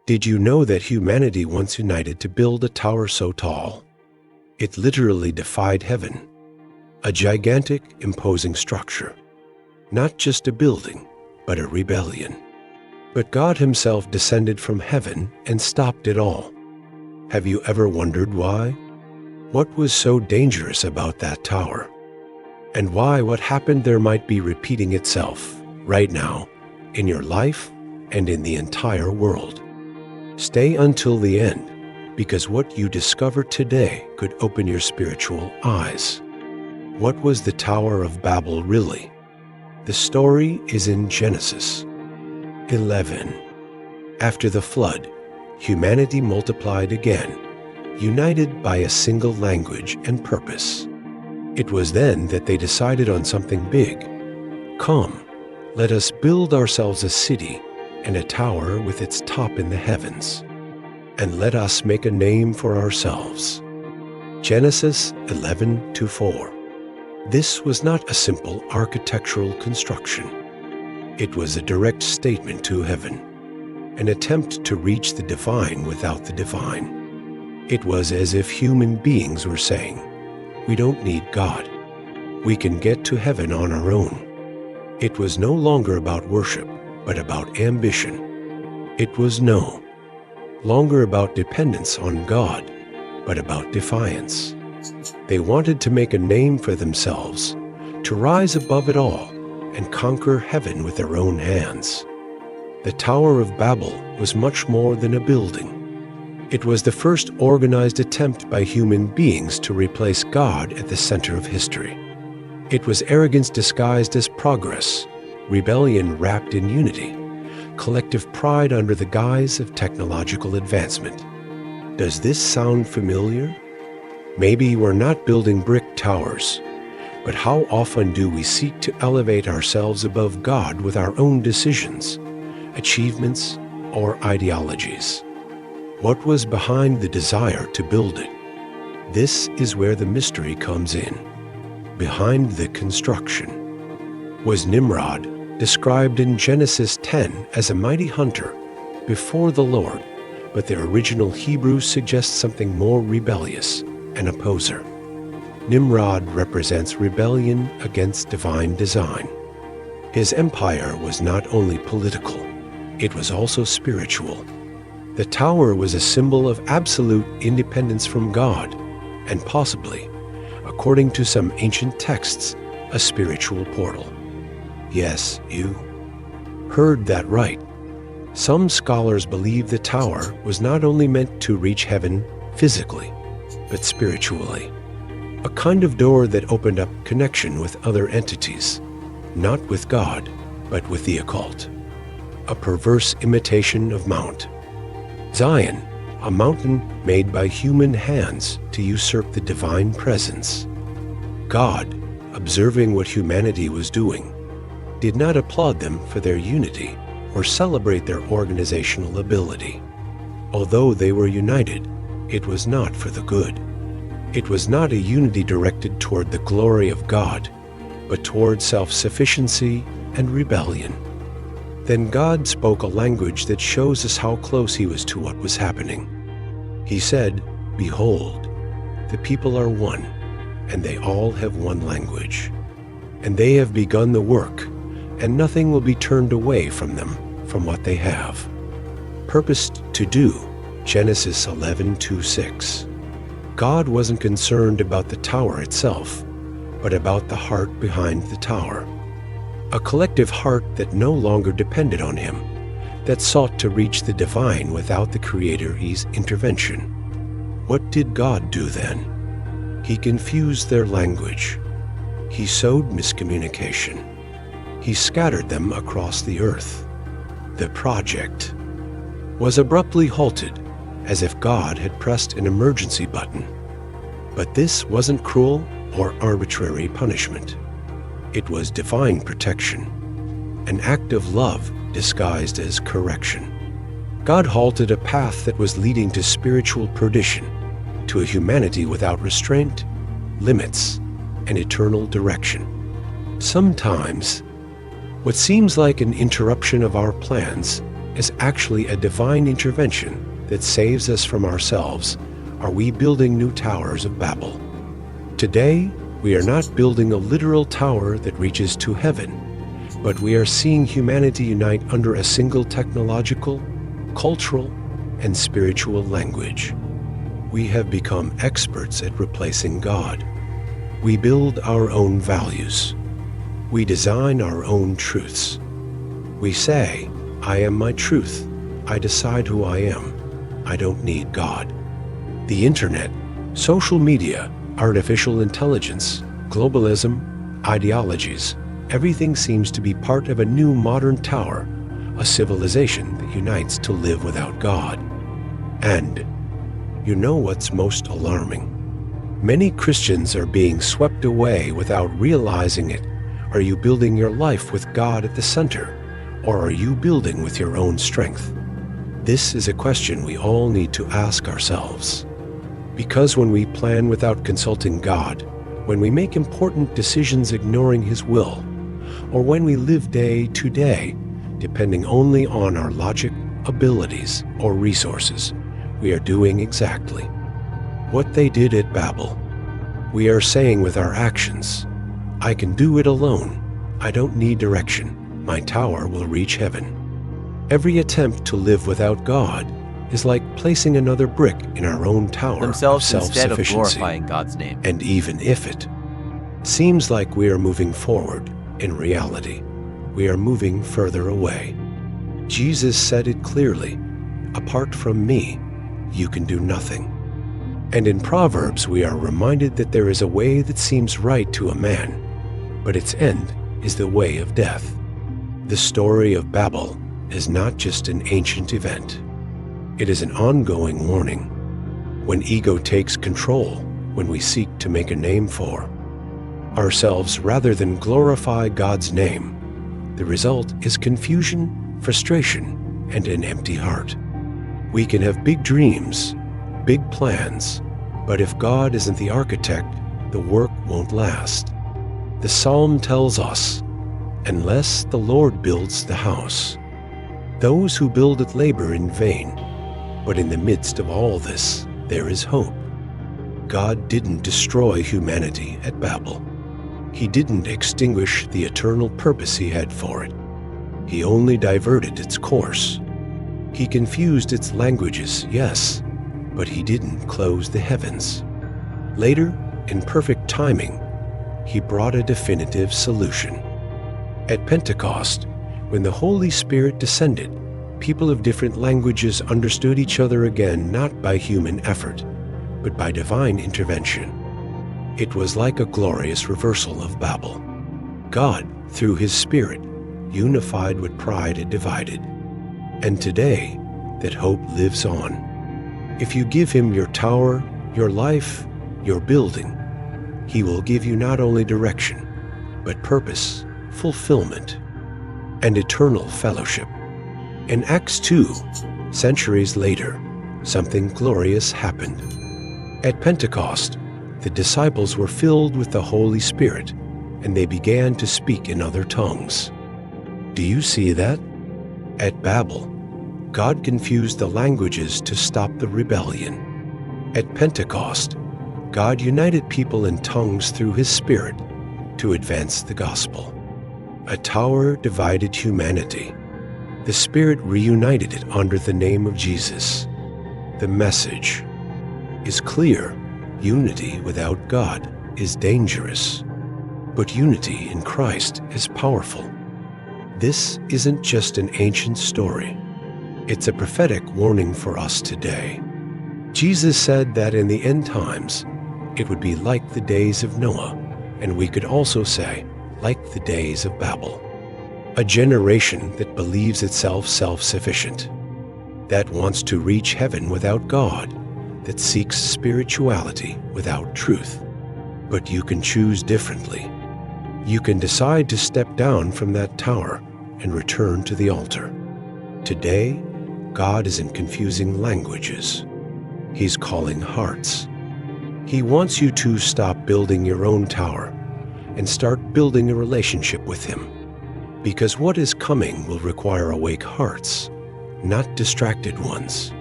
Did you know that humanity once united to build a tower so tall? It literally defied heaven. A gigantic, imposing structure. Not just a building, but a rebellion. But God himself descended from heaven and stopped it all. Have you ever wondered why? What was so dangerous about that tower? And why what happened there might be repeating itself right now in your life and in the entire world. Stay until the end, because what you discover today could open your spiritual eyes. What was the Tower of Babel really? The story is in Genesis 11. After the flood, humanity multiplied again, united by a single language and purpose. It was then that they decided on something big. Come, let us build ourselves a city and a tower with its top in the heavens, and let us make a name for ourselves. Genesis 11:4. This was not a simple architectural construction. It was a direct statement to heaven, an attempt to reach the divine without the divine. It was as if human beings were saying, we don't need God. We can get to heaven on our own. It was no longer about worship, but about ambition. It was no longer about dependence on God, but about defiance. They wanted to make a name for themselves, to rise above it all and conquer heaven with their own hands. The Tower of Babel was much more than a building. It was the first organized attempt by human beings to replace God at the center of history. It was arrogance disguised as progress, rebellion wrapped in unity, collective pride under the guise of technological advancement. Does this sound familiar? Maybe we're not building brick towers, but how often do we seek to elevate ourselves above God with our own decisions, achievements, or ideologies? What was behind the desire to build it? This is where the mystery comes in. Behind the construction. Was Nimrod, described in Genesis 10 as a mighty hunter before the Lord, but the original Hebrew suggests something more rebellious, an opposer. Nimrod represents rebellion against divine design. His empire was not only political, it was also spiritual. The tower was a symbol of absolute independence from God, and possibly, according to some ancient texts, a spiritual portal. Yes, you heard that right. Some scholars believe the tower was not only meant to reach heaven physically, but spiritually. A kind of door that opened up connection with other entities, not with God, but with the occult. A perverse imitation of Mount Zion, a mountain made by human hands to usurp the divine presence. God, observing what humanity was doing, did not applaud them for their unity or celebrate their organizational ability. Although they were united, it was not for the good. It was not a unity directed toward the glory of God, but toward self-sufficiency and rebellion. Then God spoke a language that shows us how close he was to what was happening. He said, "Behold, the people are one, and they all have one language. And they have begun the work, and nothing will be turned away from them, from what they have purposed to do." Genesis 11:2-6. God wasn't concerned about the tower itself, but about the heart behind the tower. A collective heart that no longer depended on him, that sought to reach the divine without the Creator's intervention. What did God do then? He confused their language. He sowed miscommunication. He scattered them across the earth. The project was abruptly halted, as if God had pressed an emergency button. But this wasn't cruel or arbitrary punishment. It was divine protection, an act of love disguised as correction. God halted a path that was leading to spiritual perdition, to a humanity without restraint, limits, and eternal direction. Sometimes, what seems like an interruption of our plans is actually a divine intervention that saves us from ourselves, are we building new towers of Babel. Today, we are not building a literal tower that reaches to heaven, but we are seeing humanity unite under a single technological, cultural, and spiritual language. We have become experts at replacing God. We build our own values. We design our own truths. We say, I am my truth. I decide who I am. I don't need God. The internet, social media, artificial intelligence, globalism, ideologies, everything seems to be part of a new modern tower, a civilization that unites to live without God. And you know what's most alarming? Many Christians are being swept away without realizing it. Are you building your life with God at the center, or are you building with your own strength? This is a question we all need to ask ourselves. Because when we plan without consulting God, when we make important decisions ignoring His will, or when we live day to day, depending only on our logic, abilities, or resources, we are doing exactly what they did at Babel. We are saying with our actions, I can do it alone. I don't need direction. My tower will reach heaven. Every attempt to live without God is like placing another brick in our own tower of themselves instead of self-sufficiency. glorifying God's name. And even if it seems like we are moving forward, in reality, we are moving further away. Jesus said it clearly, apart from me, you can do nothing. And in Proverbs, we are reminded that there is a way that seems right to a man, but its end is the way of death. The story of Babel is not just an ancient event. It is an ongoing warning. When ego takes control, when we seek to make a name for ourselves rather than glorify God's name, the result is confusion, frustration, and an empty heart. We can have big dreams, big plans, but if God isn't the architect, the work won't last. The Psalm tells us, unless the Lord builds the house, those who build it labor in vain. But in the midst of all this, there is hope. God didn't destroy humanity at Babel. He didn't extinguish the eternal purpose He had for it. He only diverted its course. He confused its languages, yes, but He didn't close the heavens. Later, in perfect timing, He brought a definitive solution. At Pentecost, when the Holy Spirit descended, people of different languages understood each other again, not by human effort, but by divine intervention. It was like a glorious reversal of Babel. God, through His Spirit, unified what pride had divided. And today, that hope lives on. If you give Him your tower, your life, your building, He will give you not only direction, but purpose, fulfillment, and eternal fellowship. In Acts 2, centuries later, something glorious happened. At Pentecost, the disciples were filled with the Holy Spirit, and they began to speak in other tongues. Do you see that? At Babel, God confused the languages to stop the rebellion. At Pentecost, God united people in tongues through His Spirit to advance the gospel. A tower divided humanity. The Spirit reunited it under the name of Jesus. The message is clear. Unity without God is dangerous, but unity in Christ is powerful. This isn't just an ancient story. It's a prophetic warning for us today. Jesus said that in the end times, it would be like the days of Noah, and we could also say, like the days of Babel. A generation that believes itself self-sufficient, that wants to reach heaven without God, that seeks spirituality without truth. But you can choose differently. You can decide to step down from that tower and return to the altar. Today, God isn't confusing languages. He's calling hearts. He wants you to stop building your own tower and start building a relationship with Him. Because what is coming will require awake hearts, not distracted ones.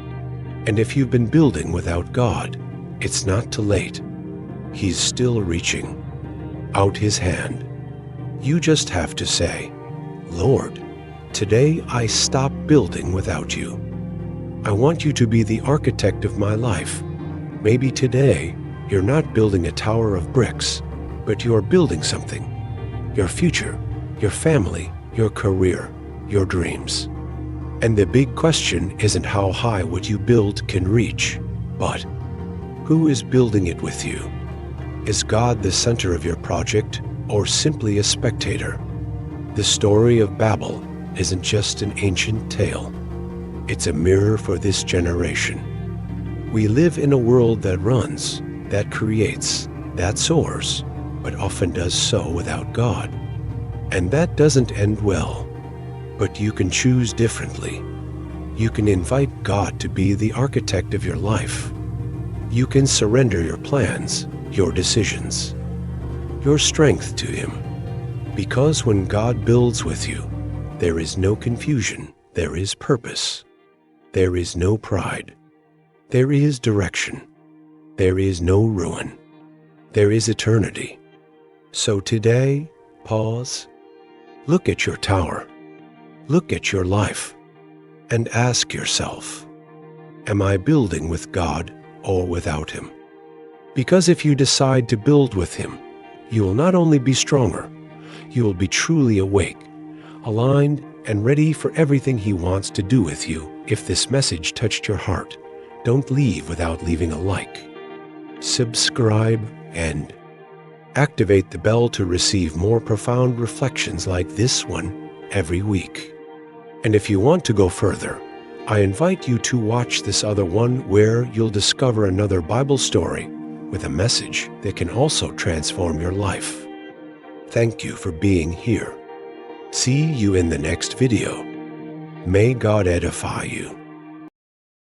And if you've been building without God, it's not too late. He's still reaching out His hand. You just have to say, "Lord, today I stop building without you. I want you to be the architect of my life." Maybe today you're not building a tower of bricks, but you're building something. Your future, your family, your career, your dreams. And the big question isn't how high what you build can reach, but who is building it with you? Is God the center of your project, or simply a spectator? The story of Babel isn't just an ancient tale. It's a mirror for this generation. We live in a world that runs, that creates, that soars, but often does so without God. And that doesn't end well. But you can choose differently. You can invite God to be the architect of your life. You can surrender your plans, your decisions, your strength to Him. Because when God builds with you, there is no confusion, there is purpose. There is no pride. There is direction. There is no ruin. There is eternity. So today, pause, look at your tower, look at your life, and ask yourself, am I building with God or without Him? Because if you decide to build with Him, you will not only be stronger, you will be truly awake, aligned, and ready for everything He wants to do with you. If this message touched your heart, don't leave without leaving a like, subscribe, and activate the bell to receive more profound reflections like this one every week. And if you want to go further, I invite you to watch this other one where you'll discover another Bible story with a message that can also transform your life. Thank you for being here. See you in the next video. May God edify you.